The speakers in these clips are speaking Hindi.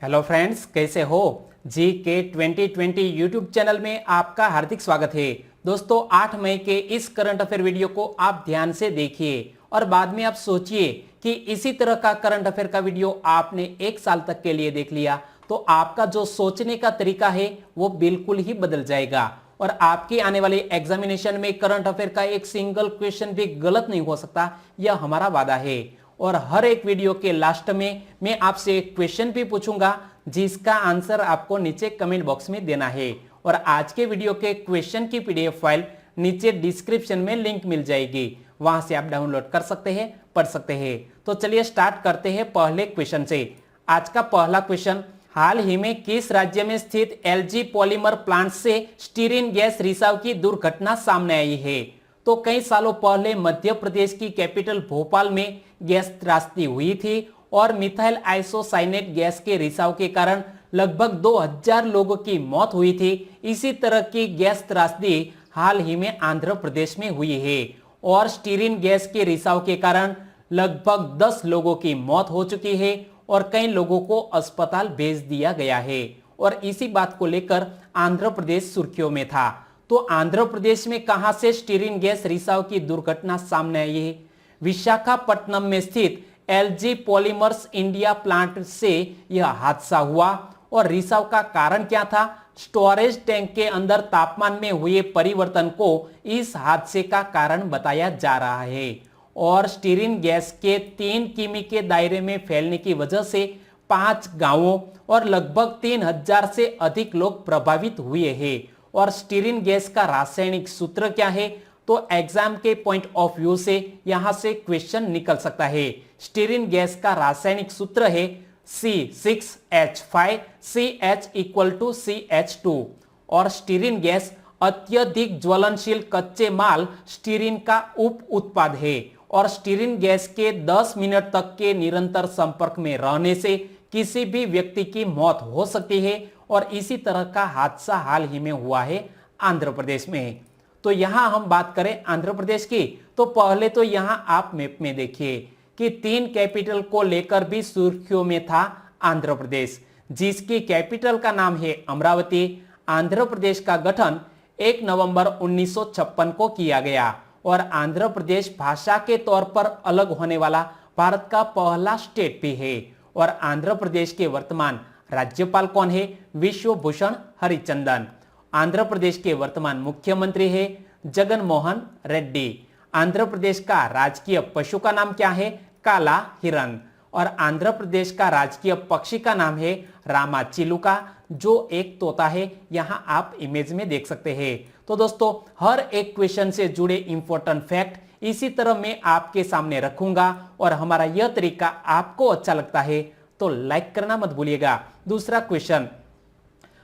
हेलो फ्रेंड्स, कैसे हो? जी के 2020 यूट्यूब चैनल में आपका हार्दिक स्वागत है। दोस्तों, 8 मई के इस करंट अफेयर वीडियो को आप ध्यान से देखिए और बाद में आप सोचिए कि इसी तरह का करंट अफेयर का वीडियो आपने 1 साल तक के लिए देख लिया तो आपका जो सोचने का तरीका है वो बिल्कुल ही बदल जाएगा और आपकी आने वाली एग्जामिनेशन में करंट अफेयर का एक सिंगल क्वेश्चन भी गलत नहीं हो सकता, यह हमारा वादा है। और हर एक वीडियो के लास्ट में मैं आपसे एक क्वेश्चन भी पूछूंगा जिसका आंसर आपको नीचे कमेंट बॉक्स में देना है। और आज के वीडियो के क्वेश्चन की पीडीएफ फाइल नीचे डिस्क्रिप्शन में लिंक मिल जाएगी, वहां से आप डाउनलोड कर सकते हैं, पढ़ सकते हैं। तो चलिए स्टार्ट करते हैं पहले क्वेश्चन से। आज का पहला क्वेश्चन, हाल ही में किस राज्य में स्थित एलजी पॉलीमर प्लांट से स्टीरीन गैस रिसाव की दुर्घटना सामने आई है? तो कई सालों पहले मध्य प्रदेश की कैपिटल भोपाल में गैस त्रासदी हुई थी और मिथाइल आइसोसाइनेट गैस के रिसाव के कारण लगभग 2000 लोगों की मौत हुई थी। इसी तरह की गैस त्रासदी हाल ही में आंध्र प्रदेश में हुई है और स्टीरीन गैस के रिसाव के कारण लगभग 10 लोगों की मौत हो चुकी है और कई लोगों को अस्पताल भेज दिया गया है। और इसी बात को लेकर आंध्र प्रदेश सुर्खियों में था। तो आंध्र प्रदेश में कहां से स्टीरीन गैस रिसाव की दुर्घटना सामने आई है? विशाखापट्टनम में स्थित एलजी पॉलीमर्स इंडिया प्लांट से यह हादसा हुआ और रिसाव का कारण क्या था? स्टोरेज टैंक के अंदर तापमान में हुए परिवर्तन को इस हादसे का कारण बताया जा रहा है और स्टीरीन गैस के 3 किमी के दायरे में फैलने की वजह से 5 गांवों और लगभग 3000 से अधिक लोग प्रभावित हुए हैं। और स्टीरीन गैस का रासायनिक सूत्र क्या है? तो एग्जाम के पॉइंट ऑफ व्यू से यहां से क्वेश्चन निकल सकता है। स्टीरीन गैस का रासायनिक सूत्र है C6H5CH = CH2 और स्टीरीन गैस अत्यधिक ज्वलनशील कच्चे माल स्टीरीन का उप उत्पाद है और स्टीरीन गैस के 10 मिनट तक के निरंतर संपर्क में रहने से किसी भी व्यक्ति की मौत हो सकती है और इसी तरह का हादसा हाल ही में हुआ है आंध्र प्रदेश में। तो यहां हम बात करें आंध्र प्रदेश की, तो पहले तो यहां आप मैप में देखिए कि 3 कैपिटल को लेकर भी सुर्खियों में था आंध्र प्रदेश, जिसकी कैपिटल का नाम है अमरावती। आंध्र प्रदेश का गठन 1 नवंबर 1956 को किया गया और आंध्र प्रदेश भाषा के तौर पर अलग होने वाला भारत का पहला स्टेट भी है। और आंध्र प्रदेश के वर्तमान राज्यपाल कौन है? विश्वभूषण हरिचंदन। आंध्र प्रदेश के वर्तमान मुख्यमंत्री है जगन मोहन रेड्डी। आंध्र प्रदेश का राजकीय पशु का नाम क्या है? काला हिरन। और आंध्र प्रदेश का राजकीय पक्षी का नाम है रामाचिलुका, जो एक तोता है। यहां आप इमेज में देख सकते हैं। तो दोस्तों, हर एक क्वेश्चन से जुड़े इंपॉर्टेंट फैक्ट इसी तरह मैं आपके सामने रखूंगा और हमारा यह तरीका आपको अच्छा लगता है तो लाइक करना मत भूलिएगा। दूसरा क्वेश्चन,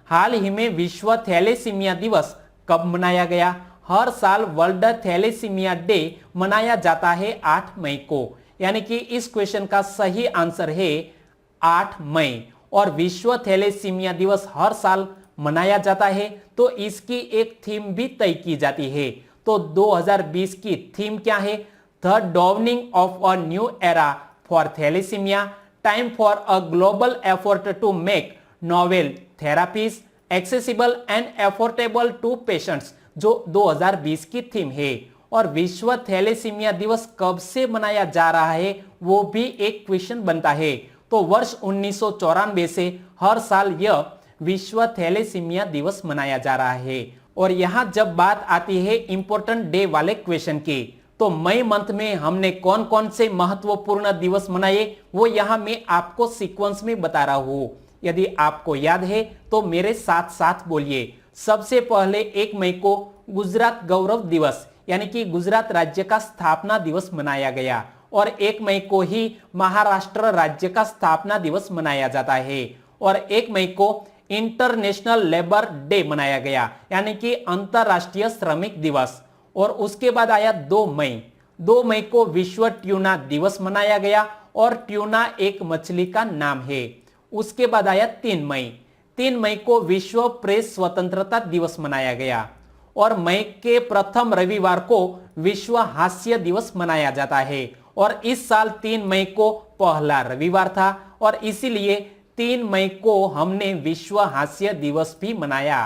हाल ही में विश्व थैलेसीमिया दिवस कब मनाया गया? हर साल वर्ल्ड थैलेसीमिया डे मनाया जाता है 8 मई को, यानी कि इस क्वेश्चन का सही आंसर है 8 मई। और विश्व थैलेसीमिया दिवस हर साल मनाया जाता है तो इसकी एक थीम भी तय की जाती है। तो 2020 की थीम क्या है? The dawning of a new era for thalassemia, time for a global effort to make novel therapies accessible and affordable to patients, जो 2020 की थीम है। और विश्व थैलेसीमिया दिवस कब से मनाया जा रहा है वो भी एक क्वेश्चन बनता है। तो वर्ष 1994 से हर साल यह विश्व थैलेसीमिया दिवस मनाया जा रहा है। और यहां जब बात आती है इंपॉर्टेंट डे वाले क्वेश्चन की, तो मई मंथ में हमने कौन कौन से महत्वपूर्ण दिवस मनाए वो यहां मैं आपको सीक्वेंस में बता रहा हूं। यदि आपको याद है तो मेरे साथ साथ बोलिए। सबसे पहले 1 मई को गुजरात गौरव दिवस यानी कि गुजरात राज्य का स्थापना दिवस मनाया गया और 1 मई को ही महाराष्ट्र राज्य का स्थापना दिवस मनाया जाता है। और 1 मई को इंटरनेशनल लेबर डे मनाया गया यानी कि अंतरराष्ट्रीय श्रमिक दिवस। और उसके बाद आया 2 मई। 2 मई को विश्व ट्यूना दिवस मनाया गया और ट्यूना एक मछली का नाम है। उसके बाद आया 3 मई। 3 मई को विश्व प्रेस स्वतंत्रता दिवस मनाया गया और मई के प्रथम रविवार को विश्व हास्य दिवस मनाया जाता है। और इस साल 3 मई को पहला रविवार था और इसीलिए 3 मई को हमने विश्व हास्य दिवस भी मनाया।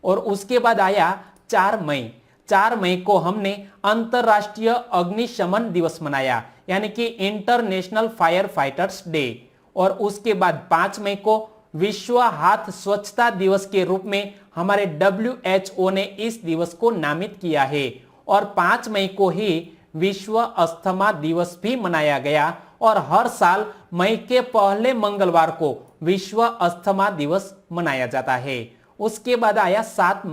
और उसके बाद आया 4 मई को हमने अंतरराष्ट्रीय अग्निशमन दिवस मनाया, यानी कि इंटरनेशनल फायर फाइटर्स डे। और उसके बाद 5 मई को विश्व हाथ स्वच्छता दिवस के रूप में हमारे WHO ने इस दिवस को नामित किया है। और 5 मई को ही विश्व अस्थमा दिवस भी मनाया गया। और हर साल मई के पहले मंगलवार को विश्व अस्थमा दिवस मनाया जाता है। उसके बाद आया 7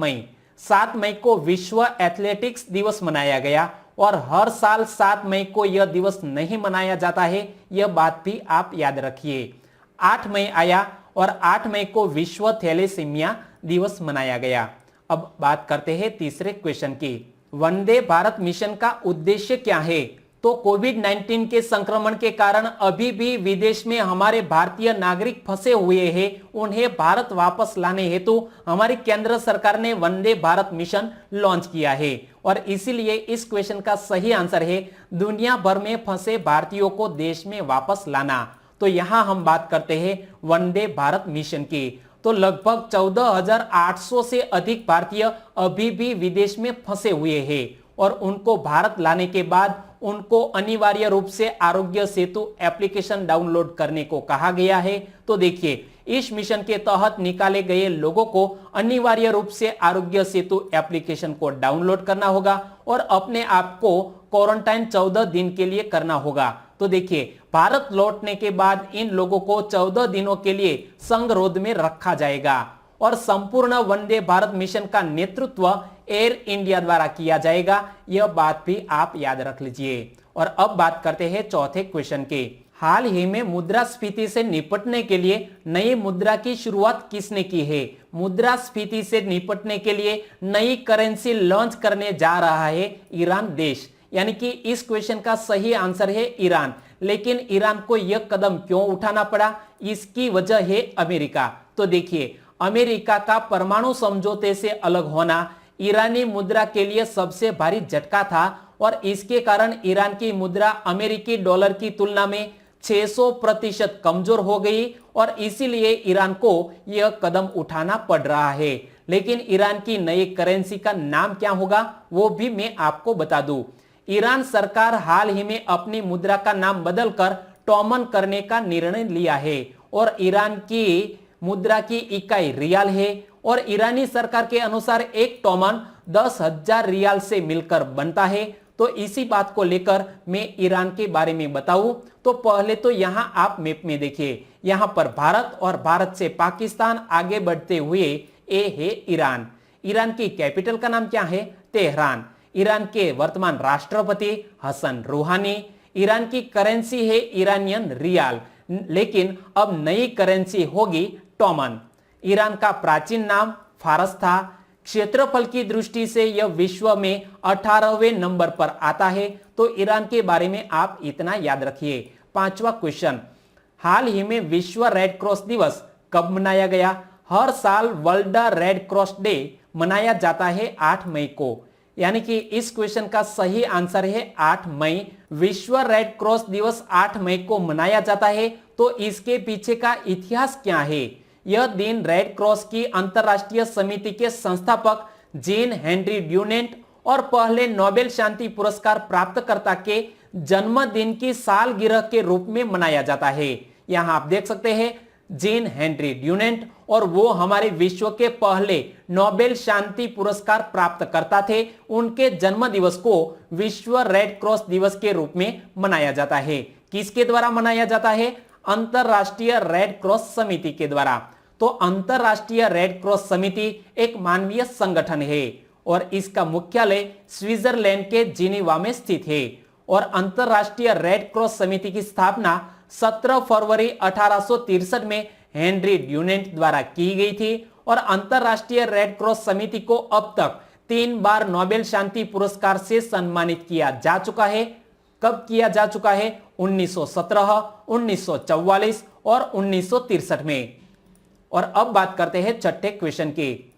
मई को विश्व एथलेटिक्स दिवस मनाया गया। और हर साल 7 मई को यह दिवस नहीं मनाया जाता है, यह बात भी आप याद रखिए। 8 मई आया और 8 मई को विश्व थैलेसीमिया दिवस मनाया गया। अब बात करते हैं तीसरे क्वेश्चन की। वंदे भारत मिशन का उद्देश्य क्या है? तो कोविड-19 के संक्रमण के कारण अभी भी विदेश में हमारे भारतीय नागरिक फंसे हुए हैं। उन्हें भारत वापस लाने हेतु हमारी केंद्र सरकार ने वंदे भारत मिशन लॉन्च किया है। और इसीलिए इस क्वेश्चन का सही आंसर है दुनिया भर में फंसे भारतीयों को देश में वापस लाना। तो यहां हम बात करते हैं वंदे भारत मिशन की। तो लगभग 14,800 से अधिक भारतीय अभी भी विदेश में फंसे हुए हैं। और उनको भारत लाने के बाद उनको अनिवार्य रूप से आरोग्य सेतु एप्लीकेशन डाउनलोड करने को कहा गया है। तो देखिए, इस मिशन के तहत निकाले गए लोगों को अनिवार्य रूप से आरोग्य सेतु एप्लीकेशन को डाउनलोड करना होगा और अपने आप को क्वारंटाइन 14 दिन के लिए करना होगा। तो देखिए, भारत लौटने के बाद इन लोगों को 14 दिनों के लिए संगरोध में रखा जाएगा। और संपूर्ण वंदे भारत मिशन का नेतृत्व एयर इंडिया द्वारा किया जाएगा, यह बात भी आप याद रख लीजिए। और अब बात करते हैं चौथे क्वेश्चन की। हाल ही में मुद्रास्फीति से निपटने के लिए नई मुद्रा की शुरुआत किसने की है? मुद्रास्फीति से निपटने के लिए नई करेंसी लॉन्च करने जा रहा है ईरान देश, यानी कि इस क्वेश्चन का सही आंसर है ईरान। लेकिन ईरान को यह कदम क्यों उठाना पड़ा? इसकी वजह है अमेरिका। तो देखिए, अमेरिका का परमाणु समझौते से अलग होना ईरानी मुद्रा के लिए सबसे भारी झटका था। और इसके कारण ईरान की मुद्रा अमेरिकी डॉलर की तुलना में 600% कमजोर हो गई। और इसीलिए ईरान को यह कदम उठाना पड़ रहा है। लेकिन ईरान की नई करेंसी का नाम क्या होगा वो भी मैं आपको बता दूं। ईरान सरकार हाल ही में अपनी मुद्रा का नाम बदलकर टोमन करने का निर्णय लिया है। और ईरान की मुद्रा की इकाई रियाल है। और ईरानी सरकार के अनुसार एक टोमन 10,000 रियाल से मिलकर बनता है। तो इसी बात को लेकर मैं ईरान के बारे में बताऊं तो पहले तो यहां आप मैप में देखिए, यहां पर भारत और भारत से पाकिस्तान आगे बढ़ते हुए ए है ईरान। ईरान की कैपिटल का नाम क्या है? तेहरान। ईरान के वर्तमान राष्ट्रपति हसन रूहानी। ईरान की करेंसी है ईरानियन रियाल, लेकिन अब नई करेंसी होगी टोमन। ईरान का प्राचीन नाम फारस था। क्षेत्रफल की दृष्टि से यह विश्व में 18वें नंबर पर आता है। तो ईरान के बारे में आप इतना याद रखिए। पांचवा क्वेश्चन, हाल ही में विश्व रेड क्रॉस दिवस कब मनाया गया? हर साल वर्ल्ड रेड क्रॉस डे मनाया जाता है 8 मई को, यानी कि इस क्वेश्चन का सही आंसर है 8 मई। विश्व रेड क्रॉस दिवस 8 मई को मनाया जाता है। तो इसके पीछे का इतिहास क्या है? यह दिन रेड क्रॉस की अंतरराष्ट्रीय समिति के संस्थापक जीन हेनरी ड्यूनेंट और पहले नोबेल शांति पुरस्कार प्राप्तकर्ता के जन्मदिन की सालगिरह के रूप में मनाया जाता है। यहां आप देख सकते हैं जीन हेनरी ड्यूनेंट, और वो हमारे विश्व के पहले नोबेल शांति पुरस्कार प्राप्तकर्ता थे। उनके जन्म दिवस को विश्व रेड क्रॉस दिवस के रूप में मनाया जाता है। किसके द्वारा मनाया जाता है? अंतरराष्ट्रीय रेड क्रॉस समिति के द्वारा। तो अंतरराष्ट्रीय रेड क्रॉस समिति एक मानवीय संगठन है और इसका मुख्यालय स्विट्जरलैंड के जिनीवा में स्थित है। और अंतरराष्ट्रीय रेड क्रॉस समिति की स्थापना 17 फरवरी 1863 में हेनरी ड्यूनेंट द्वारा की गई थी। और अंतरराष्ट्रीय रेड क्रॉस समिति को अब तक 3 बार नोबेल शांति पुरस्कार से सम्मानित किया जा चुका है। कब किया जा चुका है? 1917, 1944 और 1963 में। और अब बात करते हैं छठे क्वेश्चन की।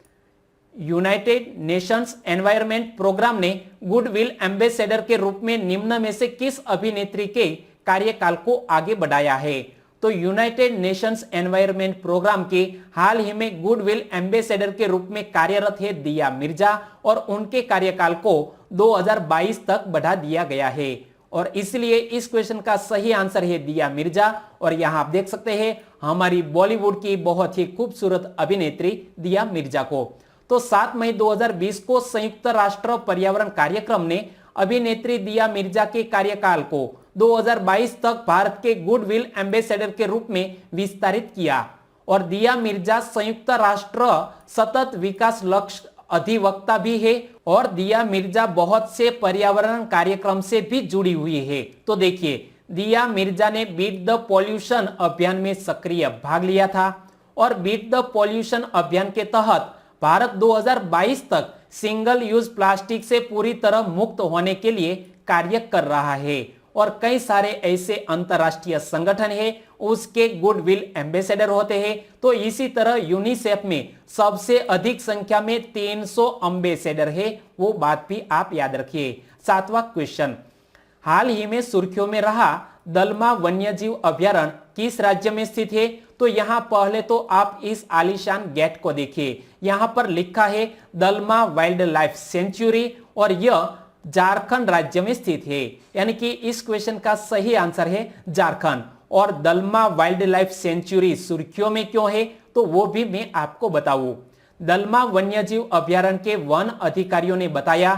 यूनाइटेड नेशंस एनवायरनमेंट प्रोग्राम ने गुडविल एम्बेसडर के रूप में निम्न में से किस अभिनेत्री के कार्यकाल को आगे बढ़ाया है? तो यूनाइटेड नेशंस एनवायरनमेंट प्रोग्राम के हाल ही में गुडविल एम्बेसडर के रूप में कार्यरत है दिया मिर्जा और उनके कार्यकाल को 2022 तक बढ़ा दिया गया है और इसलिए इस क्वेश्चन का सही आंसर है दिया मिर्जा। और यहां आप देख सकते हैं हमारी बॉलीवुड की बहुत ही खूबसूरत अभिनेत्री दिया मिर्जा को। तो 7 मई 2020 को संयुक्त राष्ट्र पर्यावरण कार्यक्रम ने अभिनेत्री दिया मिर्जा के कार्यकाल को 2022 तक भारत के गुडविल एम्बेसडर के रूप में विस्तारित किया और दिया मिर्जा संयुक्त राष्ट्र सतत विकास लक्ष्य अधिवक्ता भी है और दिया मिर्जा बहुत से पर्यावरण कार्यक्रम से भी जुड़ी हुई है। तो देखिए दिया मिर्जा ने बीट द पॉल्यूशन अभियान में सक्रिय भाग लिया था और बीट द पॉल्यूशन अभियान के तहत भारत 2022 तक सिंगल यूज प्लास्टिक से पूरी तरह मुक्त होने के लिए कार्य कर रहा है और कई सारे ऐसे अंतरराष्ट्रीय संगठन है उसके गुडविल एम्बेसडर होते हैं। तो इसी तरह यूनिसेफ में सबसे अधिक संख्या में 300 एम्बेसडर है, वो बात भी आप याद रखिए। 7वां क्वेश्चन, हाल ही में सुर्खियों में रहा दलमा वन्यजीव अभ्यारण्य किस राज्य में स्थित है? तो यहां पहले तो आप इस आलीशान गेट को देखिए, यहां पर लिखा है दलमा वाइल्ड लाइफ सेंचुरी और यह झारखंड राज्य में स्थित है, यानी कि इस क्वेश्चन का सही आंसर है झारखंड। और दलमा वाइल्ड लाइफ सेंचुरी सुर्खियों में क्यों है तो वो भी मैं आपको बताऊं। दलमा वन्यजीव अभ्यारण्य के वन अधिकारियों ने बताया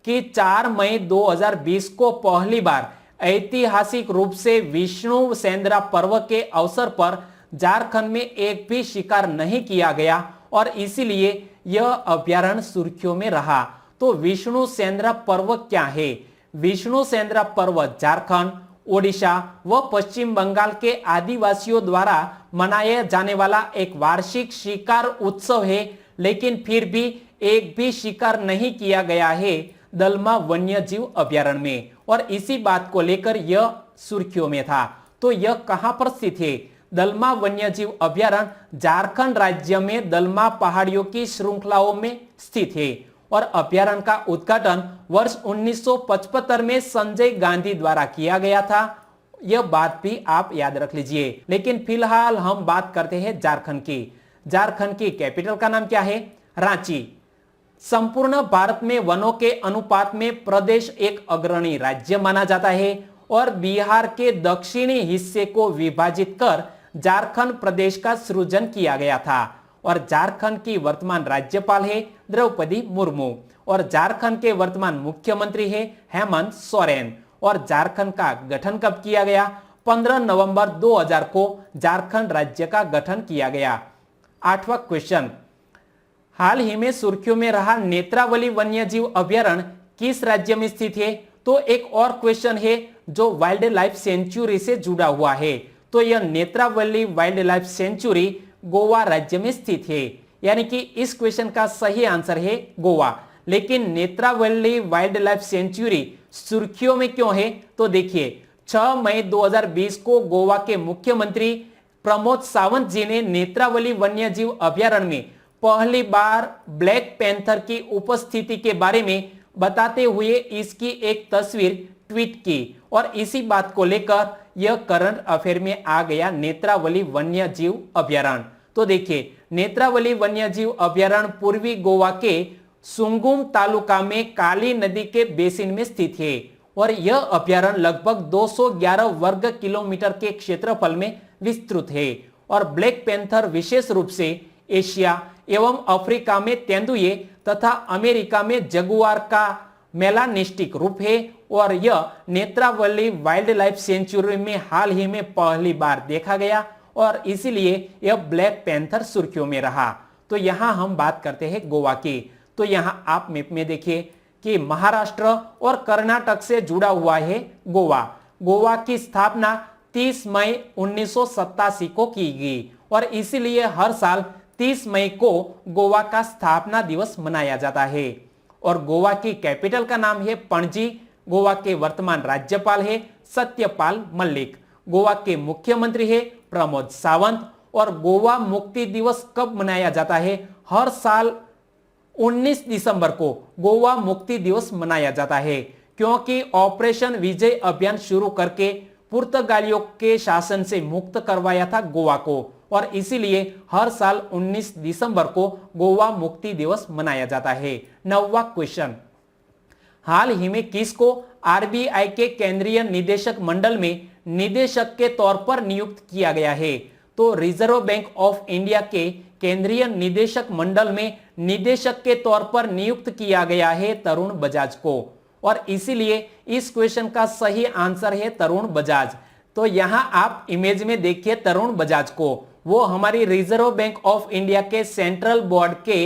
कि 4 मई 2020 को पहली बार ऐतिहासिक रूप से विष्णु सेंद्रा पर्व के अवसर पर झारखंड में एक भी शिकार नहीं किया गया और इसीलिए यह अभ्यारण्य सुर्खियों में रहा। तो विष्णु सेंद्रा पर्व क्या है? विष्णु सेंद्रा पर्व झारखंड, ओडिशा व पश्चिम बंगाल के आदिवासियों द्वारा मनाया जाने वाला एक वार्षिक शिकार उत्सव है, लेकिन फिर भी एक भी शिकार नहीं किया गया है दलमा वन्यजीव अभ्यारण्य में और इसी बात को लेकर यह सुर्खियों में था। तो यह कहां पर स्थित है? दलमा वन्यजीव अभ्यारण्य झारखंड राज्य में दलमा पहाड़ियों की श्रृंखलाओं में स्थित है और अभ्यारण्य का उद्घाटन वर्ष 1975 में संजय गांधी द्वारा किया गया था। यह बात भी आप याद रख लीजिए। लेकिन फिलहाल हम बात करते हैं झारखंड की। झारखंड की कैपिटल का नाम क्या है? रांची। संपूर्ण भारत में वनों के अनुपात में प्रदेश एक अग्रणी राज्य माना जाता है और बिहार के दक्षिणी हिस्से को विभाजित कर झारखंड प्रदेश का सृजन किया गया था और झारखंड की वर्तमान राज्यपाल है द्रौपदी मुर्मू और झारखंड के वर्तमान मुख्यमंत्री है हेमंत सोरेन। और झारखंड का गठन कब किया गया? 15 नवंबर 2000 को झारखंड राज्य का गठन किया गया। 8वां क्वेश्चन, हाल ही में सुर्खियों में रहा नेत्रावली वन्यजीव अभ्यारण्य किस राज्य में स्थित है? तो एक और क्वेश्चन है जो वाइल्ड लाइफ सेंचुरी से जुड़ा हुआ है। तो यह Netravali wild life sanctuary Goa राज्य में स्थित है, यानी कि इस क्वेश्चन का सही आंसर है गोवा। लेकिन नेत्रावली वाइल्ड लाइफ सेंचुरी सुर्खियों में क्यों है? तो देखिए 6 मई 2020 को गोवा के मुख्यमंत्री प्रमोद सावंत जी ने नेत्रावली वन्यजीव अभ्यारण्य में पहली बार ब्लैक पैंथर की उपस्थिति के बारे में बताते हुए इसकी एक तस्वीर ट्वीट की और इसी बात को लेकर यह करंट अफेयर में आ गया नेत्रावली वन्यजीव अभ्यारण्य। तो देखिए नेत्रावली वन्यजीव अभ्यारण्य पूर्वी गोवा के सुंगुम तालुका में काली नदी के बेसिन में स्थित है और यह अभ्यारण्य लगभग 211 वर्ग किलोमीटर के क्षेत्रफल में विस्तृत है और ब्लैक पैंथर विशेष रूप से एशिया एवं अफ्रीका में तेंदुए तथा अमेरिका में जगुआर का मेलानिस्टिक रूप है और यह नेत्रावली वाइल्ड लाइफ सेंचुरी में हाल ही में पहली बार देखा गया और इसीलिए यह ब्लैक पैंथर सुर्खियों में रहा। तो यहां हम बात करते हैं गोवा की। तो यहां आप मैप में देखिए कि महाराष्ट्र और कर्नाटक से जुड़ा हुआ है गोवा। गोवा की स्थापना 30 मई 1987 को की गई और इसीलिए हर साल 30 मई को गोवा का स्थापना दिवस मनाया जाता है और गोवा की कैपिटल का नाम है पणजी। गोवा के वर्तमान राज्यपाल है सत्यपाल मलिक। गोवा के मुख्यमंत्री है प्रमोद सावंत और गोवा मुक्ति दिवस कब मनाया जाता है? हर साल 19 दिसंबर को गोवा मुक्ति दिवस मनाया जाता है क्योंकि ऑपरेशन विजय अभियान शुरू करके पुर्तगालियों के शासन से मुक्त करवाया था गोवा को, और इसीलिए हर साल 19 दिसंबर को गोवा मुक्ति दिवस मनाया जाता है। 9वां क्वेश्चन, हाल ही में किसको आरबीआई के केंद्रीय निदेशक मंडल में निदेशक के तौर पर नियुक्त किया गया है? तो रिजर्व बैंक ऑफ इंडिया के केंद्रीय निदेशक मंडल में निदेशक के तौर पर नियुक्त किया गया है तरुण बजाज को, और इसीलिए इस क्वेश्चन का सही आंसर है तरुण बजाज। तो यहां आप इमेज में देखिए तरुण बजाज को, वो हमारी रिजर्व बैंक ऑफ इंडिया के सेंट्रल बोर्ड के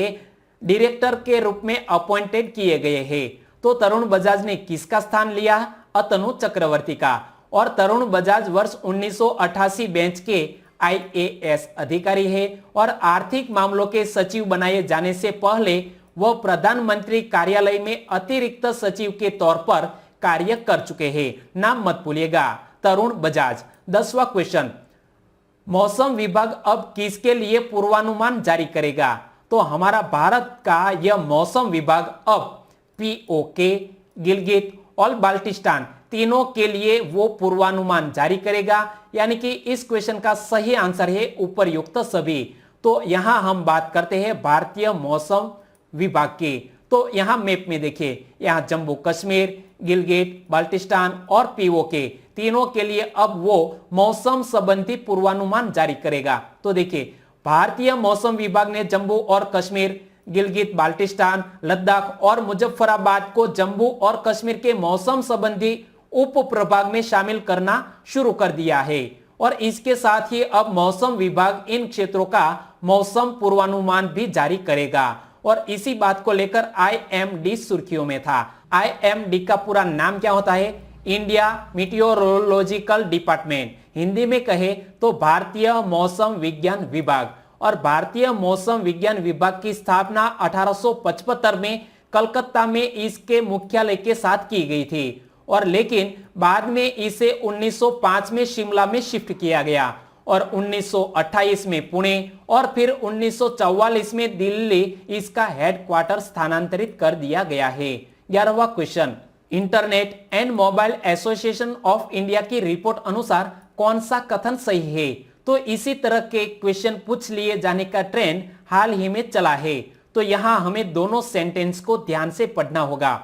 डायरेक्टर के रूप में अपॉइंटेड किए गए हैं। तो तरुण बजाज ने किसका स्थान लिया? अतनु चक्रवर्ती का। और तरुण बजाज वर्ष 1988 बैच के आईएएस अधिकारी है और आर्थिक मामलों के सचिव बनाए जाने से पहले वह प्रधानमंत्री कार्यालय में अतिरिक्त सचिव के तौर पर कार्य कर चुके हैं। नाम मत भूलिएगा, तरुण बजाज। 10वां क्वेश्चन, मौसम विभाग अब किसके लिए पूर्वानुमान जारी करेगा? तो हमारा भारत का यह मौसम विभाग अब पीओके, गिलगित और बाल्टिस्तान तीनों के लिए वो पूर्वानुमान जारी करेगा, यानी कि इस क्वेश्चन का सही आंसर है उपरयुक्त सभी। तो यहां हम बात करते हैं भारतीय मौसम विभाग की। तो यहां मैप में देखिए, यहां जम्मू कश्मीर, गिलगित, बाल्टिस्तान और पीओके तीनों के लिए अब वो मौसम संबंधी पूर्वानुमान जारी करेगा। तो देखिए, भारतीय मौसम विभाग ने जम्मू और कश्मीर, गिलगित बाल्टिस्तान, लद्दाख और मुजफ्फराबाद को जम्मू और कश्मीर के मौसम संबंधी उप प्रभाग में शामिल करना शुरू कर दिया है, और इसके साथ ही अब मौसम विभाग इन क्षेत्रों का मौसम पूर्वानुमान भी जारी करेगा। और इसी बात को लेकर आईएमडी सुर्खियों में था। आईएमडी का पूरा नाम क्या होता है? इंडिया मीटियोरोलॉजिकल डिपार्टमेंट, हिंदी में कहे तो भारतीय मौसम विज्ञान विभाग। और भारतीय मौसम विज्ञान विभाग की स्थापना 1875 में कलकत्ता में इसके मुख्यालय के साथ की गई थी, और लेकिन बाद में इसे 1905 में शिमला में शिफ्ट किया गया, और 1928 में पुणे और फिर 1944 में दिल्ली इसका हेडक्वार्टर स्थानांतरित कर दिया गया है। 11वां question, internet and mobile association of India की रिपोर्ट अनुसार कौन सा कथन सही है? तो इसी तरह के क्वेश्चन पूछ लिए जाने का ट्रेंड हाल ही में चला है। तो यहां हमें दोनों सेंटेंस को ध्यान से पढ़ना होगा।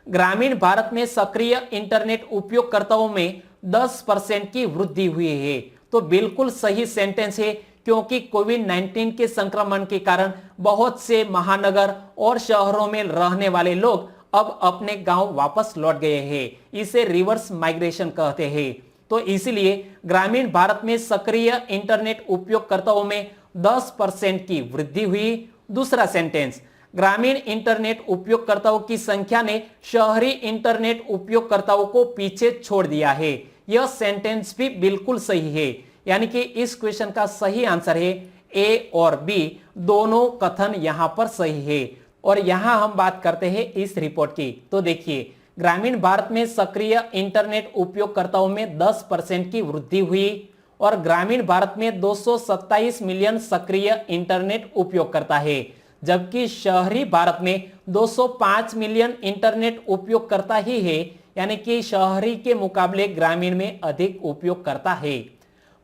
ग्रामीण भारत में सक्रिय इंटरनेट उपयोगकर्ताओं में 10% की वृद्धि हुई है। तो बिल्कुल सही सेंटेंस है, क्योंकि कोविड-19 के संक्रमण के कारण बहुत से महानगर और शहरों में रहने वाले लोग अब अपने गांव वापस लौट गए हैं। इसे रिवर्स माइग्रेशन कहते हैं। तो इसलिए ग्रामीण भारत में सक्रिय इंटरनेट उपयोगकर्ताओं में 10% की वृद्धि हुई। दूसरा सेंटेंस, ग्रामीण इंटरनेट उपयोगकर्ताओं की संख्या ने शहरी इंटरनेट उपयोगकर्ताओं को पीछे छोड़ दिया है। यह सेंटेंस भी बिल्कुल सही है, यानी कि इस क्वेश्चन का सही आंसर है ए और बी, दोनों कथन यहां पर सही है। और यहां हम बात करते हैं इस रिपोर्ट की। तो देखिए, ग्रामीण भारत में सक्रिय इंटरनेट उपयोगकर्ताओं में 10% की वृद्धि हुई, और ग्रामीण भारत में 227 मिलियन सक्रिय इंटरनेट उपयोगकर्ता है, जबकि शहरी भारत में 205 मिलियन इंटरनेट उपयोगकर्ता ही है, यानी कि शहरी के मुकाबले ग्रामीण में अधिक उपयोगकर्ता है।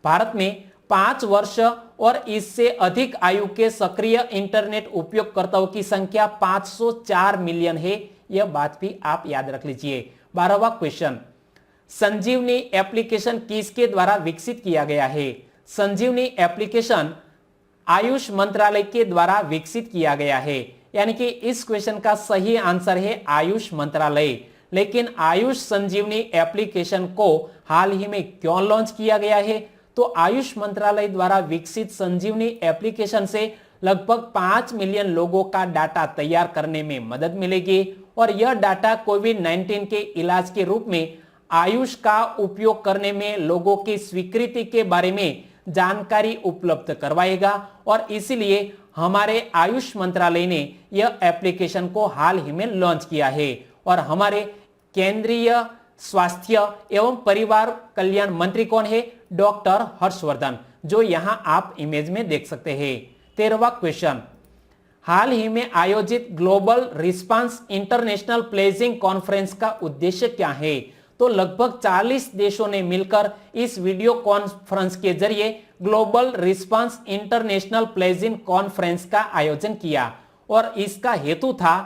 भारत में 5 वर्ष और इससे अधिक आयु के सक्रिय इंटरनेट उपयोगकर्ताओं की संख्या 504 मिलियन है। यह बात भी आप याद रख लीजिए। 12वां क्वेश्चन, संजीवनी एप्लीकेशन किसके द्वारा विकसित किया गया है? संजीवनी एप्लीकेशन आयुष मंत्रालय के द्वारा विकसित किया गया है, यानी कि इस क्वेश्चन का सही आंसर है आयुष मंत्रालय। लेकिन आयुष संजीवनी एप्लीकेशन को हाल ही में क्यों लॉन्च किया गया है? तो आयुष मंत्रालय द्वारा विकसित संजीवनी एप्लीकेशन से लगभग 5 मिलियन लोगों का डाटा तैयार करने में मदद मिलेगी, और यह डाटा कोविड-19 के इलाज के रूप में आयुष का उपयोग करने में लोगों की स्वीकृति के बारे में जानकारी उपलब्ध करवाएगा। और इसीलिए हमारे आयुष मंत्रालय ने यह एप्लीकेशन को हाल ही में लॉन्च किया है। और हमारे केंद्रीय स्वास्थ्य एवं परिवार कल्याण मंत्री कौन है? डॉक्टर हर्षवर्धन, जो यहां आप इमेज में देख सकते हैं। 13वां क्वेश्चन, हाल ही में आयोजित global response international pledging conference का उद्देश्य क्या है? तो लगभग 40 देशों ने मिलकर इस वीडियो कॉन्फ्रेंस के जरिए global response international pledging conference का आयोजन किया और इसका हेतु था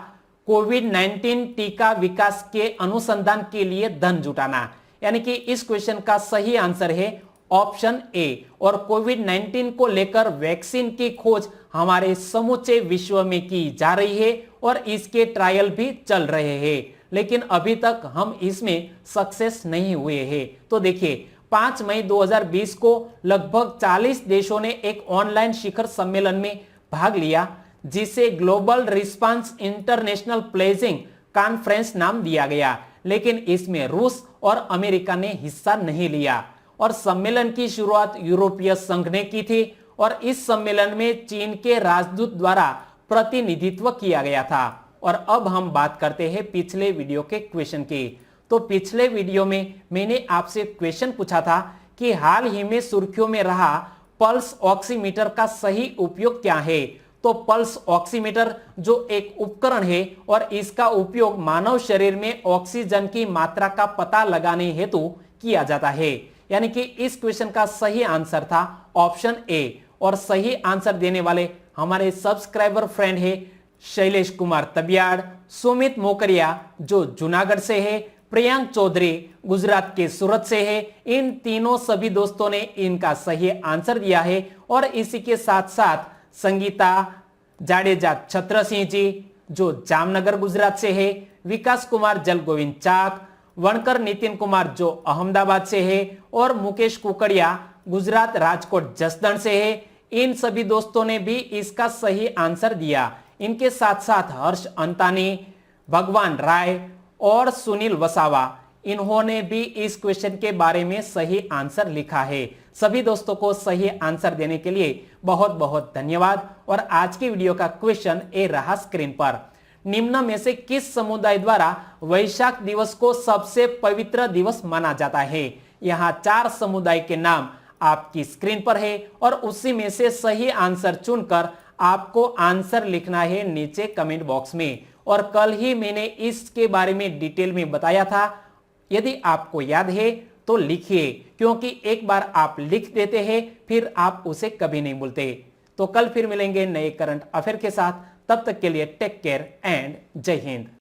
कोविड-19 टीका विकास के अनुसंधान के लिए धन जुटाना। यानी कि इस क्वेश्चन का सही आंसर है ऑप्शन ए। और कोविड-19 को लेकर वैक्सीन की खोज हमारे समूचे विश्व में की जा रही है और इसके ट्रायल भी चल रहे हैं, लेकिन अभी तक हम इसमें सक्सेस नहीं हुए हैं। तो देखिए 5 मई 2020 को लगभग 40 देशों ने एक ऑनलाइन शिखर सम्मेलन में भाग लिया जिसे global response international pledging conference नाम दिया गया, लेकिन इसमें रूस और अमेरिका ने हिस्सा नहीं लिया। और सम्मेलन की शुरुआत यूरोपीय संघ ने की थी और इस सम्मेलन में चीन के राजदूत द्वारा प्रतिनिधित्व किया गया था। और अब हम बात करते हैं पिछले वीडियो के क्वेश्चन की। तो पिछले वीडियो में मैंने आपसे क्वेश्चन पूछा था कि हाल ही में सुर्खियों में रहा पल्स ऑक्सीमीटर का सही उपयोग क्या है। तो पल्स ऑक्सीमीटर जो एक उपकरण है और इसका उपयोग मानव शरीर में ऑक्सीजन की मात्रा का पता लगाने हेतु किया जाता है। यानी कि इस क्वेश्चन का सही आंसर था ऑप्शन ए। और सही आंसर देने वाले हमारे सब्सक्राइबर फ्रेंड है शैलेश कुमार तबियाड़, सुमित मोकरिया जो जूनागढ़ से है, प्रियांक चौधरी गुजरात के सूरत से है। इन तीनों सभी दोस्तों ने इनका सही आंसर दिया है। और इसी के साथ साथ संगीता जाडेजा छत्रसिंह जी जो जामनगर गुजरात से है, विकास कुमार जलगोविंद चाक, वणकर नितिन कुमार जो अहमदाबाद से है और मुकेश कुकड़िया गुजरात राजकोट जसदण से है। इन सभी दोस्तों ने भी इसका सही आंसर दिया। इनके साथ साथ हर्ष अंतानी, भगवान राय और सुनील वसावा, इन्होंने भी इस क्वेश्चन के बारे में सही आंसर लिखा है। सभी दोस्तों को सही आंसर देने के लिए बहुत बहुत धन्यवाद। और आज की वीडियो का क्वेश्चन ए रहा स्क्रीन पर। निम्न में से किस समुदाय द्वारा वैशाख दिवस को सबसे पवित्र दिवस माना जाता है। यहाँ 4 समुदाय के नाम आपकी स्क्रीन पर है और उसी में से सही आंसर चुनकर आपको आंसर लिखना है नीचे कमेंट बॉक्स में। और कल ही मैंने इसके बारे में डिटेल में बताया था, यदि आपको याद है तो लिखिए, क्योंकि एक बार आप लिख देते हैं फिर आप उसे कभी नहीं भूलते। तो कल फिर मिलेंगे नए करंट अफेयर के साथ, तब तक के लिए टेक केयर एंड जय हिंद।